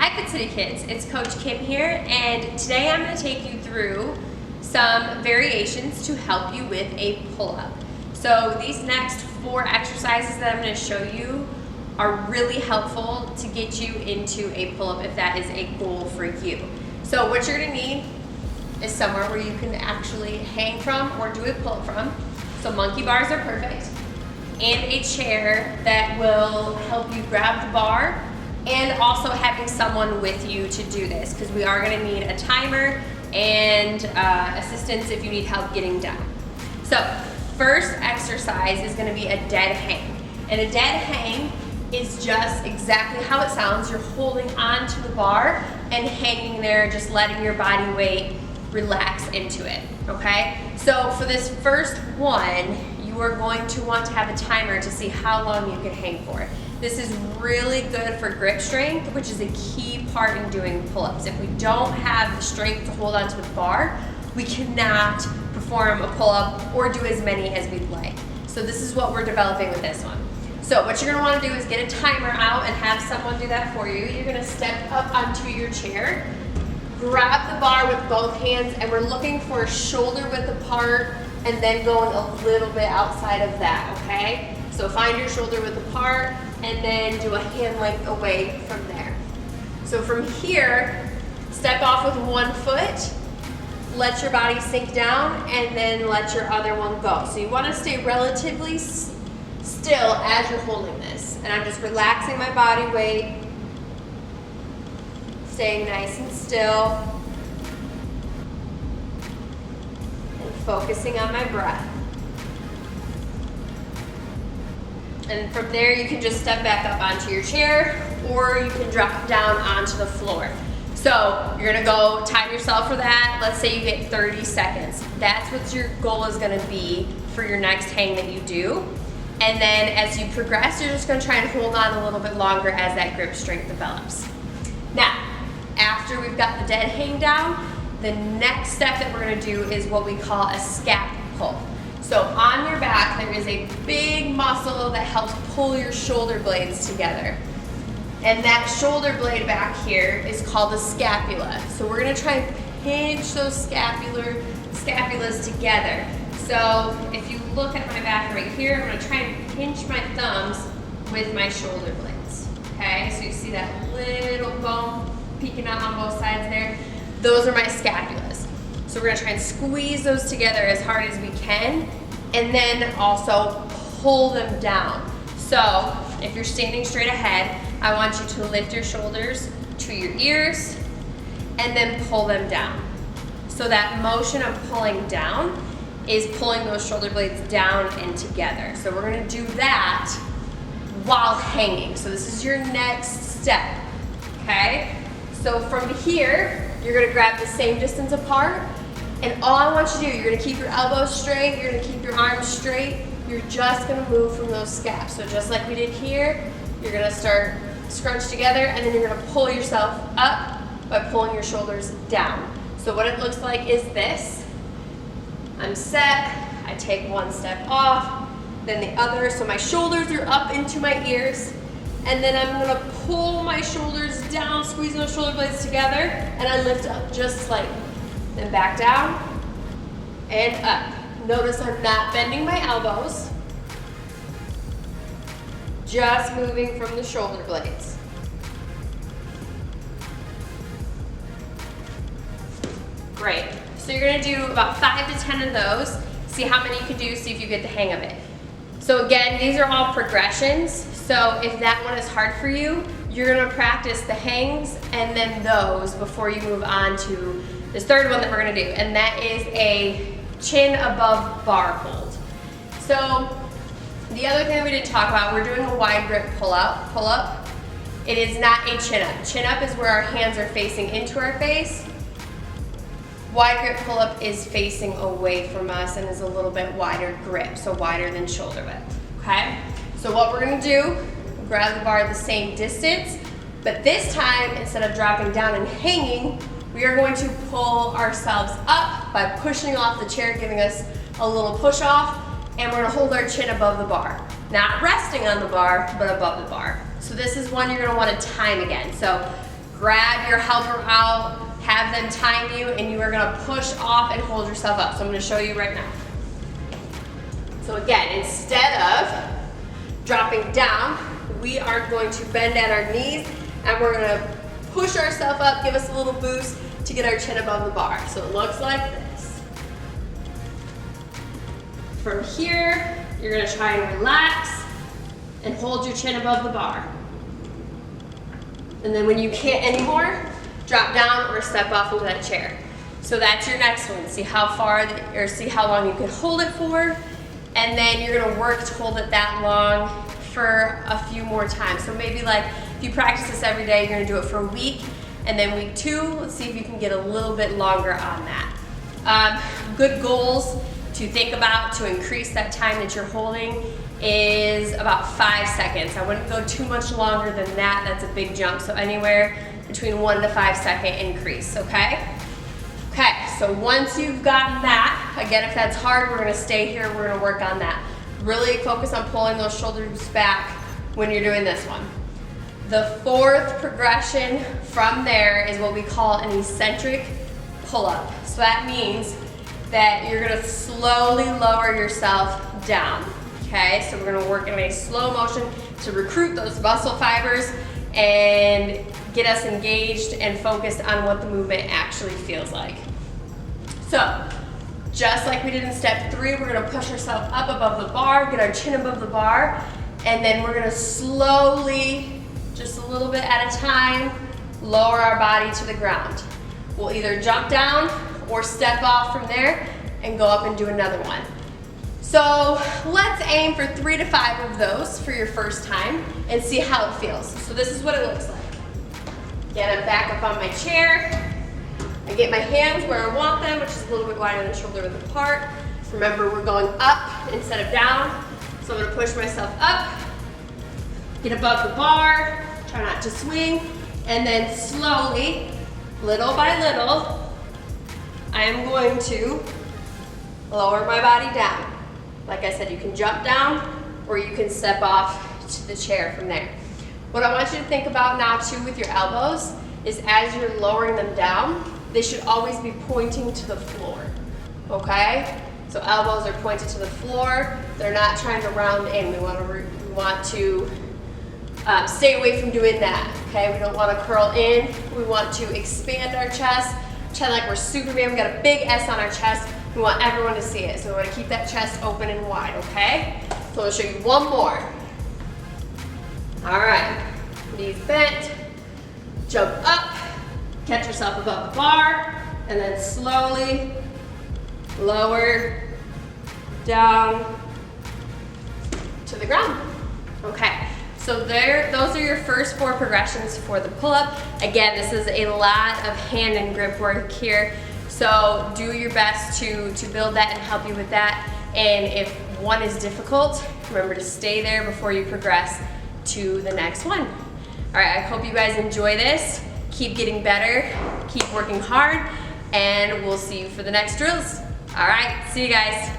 Hi Fit City Kids, it's Coach Kim here, and today I'm going to take you through some variations to help you with a pull-up. So these next 4 exercises that I'm going to show you are really helpful to get you into a pull-up if that is a goal for you. So what you're going to need is somewhere where you can actually hang from or do a pull-up from. So monkey bars are perfect, and a chair that will help you grab the bar, and also having someone with you to do this, because we are going to need a timer and assistance if you need help getting down. So first exercise is going to be a dead hang, and a dead hang is just exactly how it sounds. You're holding on to the bar and hanging there, just letting your body weight relax into it, okay? So for this first one, you are going to want to have a timer to see how long you can hang for. This is really good for grip strength, which is a key part in doing pull-ups. If we don't have the strength to hold onto the bar, we cannot perform a pull-up or do as many as we'd like. So this is what we're developing with this one. So what you're gonna wanna do is get a timer out and have someone do that for you. You're gonna step up onto your chair, grab the bar with both hands, and we're looking for shoulder width apart and then going a little bit outside of that, okay? So find your shoulder width apart and then do a hand length away from there. So from here, step off with one foot, let your body sink down, and then let your other one go. So you wanna stay relatively still as you're holding this. And I'm just relaxing my body weight, staying nice and still, and focusing on my breath. And from there, you can just step back up onto your chair, or you can drop down onto the floor. So you're gonna go time yourself for that. Let's say you get 30 seconds. That's what your goal is gonna be for your next hang that you do. And then as you progress, you're just gonna try and hold on a little bit longer as that grip strength develops. Now, after we've got the dead hang down, the next step that we're gonna do is what we call a scaffold pull. So on your back, there is a big muscle that helps pull your shoulder blades together. And that shoulder blade back here is called the scapula. So we're gonna try and pinch those scapulas together. So if you look at my back right here, I'm gonna try and pinch my thumbs with my shoulder blades. Okay, so you see that little bone peeking out on both sides there? Those are my scapulas. So we're gonna try and squeeze those together as hard as we can, and then also pull them down. So if you're standing straight ahead, I want you to lift your shoulders to your ears and then pull them down. So that motion of pulling down is pulling those shoulder blades down and together. So we're gonna do that while hanging. So this is your next step, okay? So from here, you're gonna grab the same distance apart, and all I want you to do, you're gonna keep your elbows straight, you're gonna keep your arms straight, you're just gonna move from those scaps. So just like we did here, you're gonna start scrunch together, and then you're gonna pull yourself up by pulling your shoulders down. So what it looks like is this. I'm set, I take one step off, then the other, so my shoulders are up into my ears, and then I'm gonna pull my shoulders down, squeeze those shoulder blades together, and I lift up just slightly. Then back down and up. Notice I'm not bending my elbows, just moving from the shoulder blades. Great. So you're gonna do about 5 to 10 of those. See how many you can do, see if you get the hang of it. So again, these are all progressions. So if that one is hard for you, you're gonna practice the hangs and then those before you move on to this third one that we're gonna do, and that is a chin above bar hold. So the other thing that we didn't talk about, we're doing a wide grip pull up. It is not a chin up. Chin up is where our hands are facing into our face. Wide grip pull up is facing away from us and is a little bit wider grip, so wider than shoulder width, okay? So what we're gonna do, grab the bar the same distance, but this time, instead of dropping down and hanging, we are going to pull ourselves up by pushing off the chair, giving us a little push off, and we're gonna hold our chin above the bar. Not resting on the bar, but above the bar. So this is one you're gonna wanna time again. So grab your helper out, have them time you, and you are gonna push off and hold yourself up. So I'm gonna show you right now. So again, instead of dropping down, we are going to bend at our knees and we're gonna push ourselves up, give us a little boost to get our chin above the bar. So it looks like this. From here, you're gonna try and relax and hold your chin above the bar. And then when you can't anymore, drop down or step off into that chair. So that's your next one. See how far, or see how long you can hold it for. And then you're gonna work to hold it that long for a few more times. So maybe like, if you practice this every day, you're gonna do it for a week. And then week 2, let's see if you can get a little bit longer on that. Good goals to think about to increase that time that you're holding is about 5 seconds. I wouldn't go too much longer than that. That's a big jump. So anywhere between 1 to 5 second increase, okay? Okay, so once you've gotten that, again, if that's hard, we're gonna stay here, we're gonna work on that. Really focus on pulling those shoulders back when you're doing this one. The 4th progression from there is what we call an eccentric pull up. So that means that you're gonna slowly lower yourself down, okay? So we're gonna work in a slow motion to recruit those muscle fibers and get us engaged and focused on what the movement actually feels like. So, just like we did in step 3, we're gonna push ourselves up above the bar, get our chin above the bar, and then we're gonna slowly, just a little bit at a time, lower our body to the ground. We'll either jump down or step off from there and go up and do another one. So let's aim for 3 to 5 of those for your first time and see how it feels. So this is what it looks like. Again, I'm back up on my chair. I get my hands where I want them, which is a little bit wider than shoulder width apart. Remember, we're going up instead of down. So I'm gonna push myself up, get above the bar, try not to swing, and then slowly, little by little, I am going to lower my body down. Like I said, you can jump down or you can step off to the chair from there. What I want you to think about now too with your elbows is as you're lowering them down, they should always be pointing to the floor, okay? So elbows are pointed to the floor. They're not trying to round in. We want to stay away from doing that, okay? We don't want to curl in. We want to expand our chest, pretend like we're Superman. We got a big S on our chest. We want everyone to see it. So we want to keep that chest open and wide, okay? So I'll show you one more. All right, knees bent, jump up, catch yourself above the bar, and then slowly lower down to the ground. Okay, so those are your first 4 progressions for the pull-up. Again, this is a lot of hand and grip work here, so do your best to build that and help you with that. And if one is difficult, remember to stay there before you progress to the next one. All right, I hope you guys enjoy this. Keep getting better, keep working hard, and we'll see you for the next drills. All right, see you guys.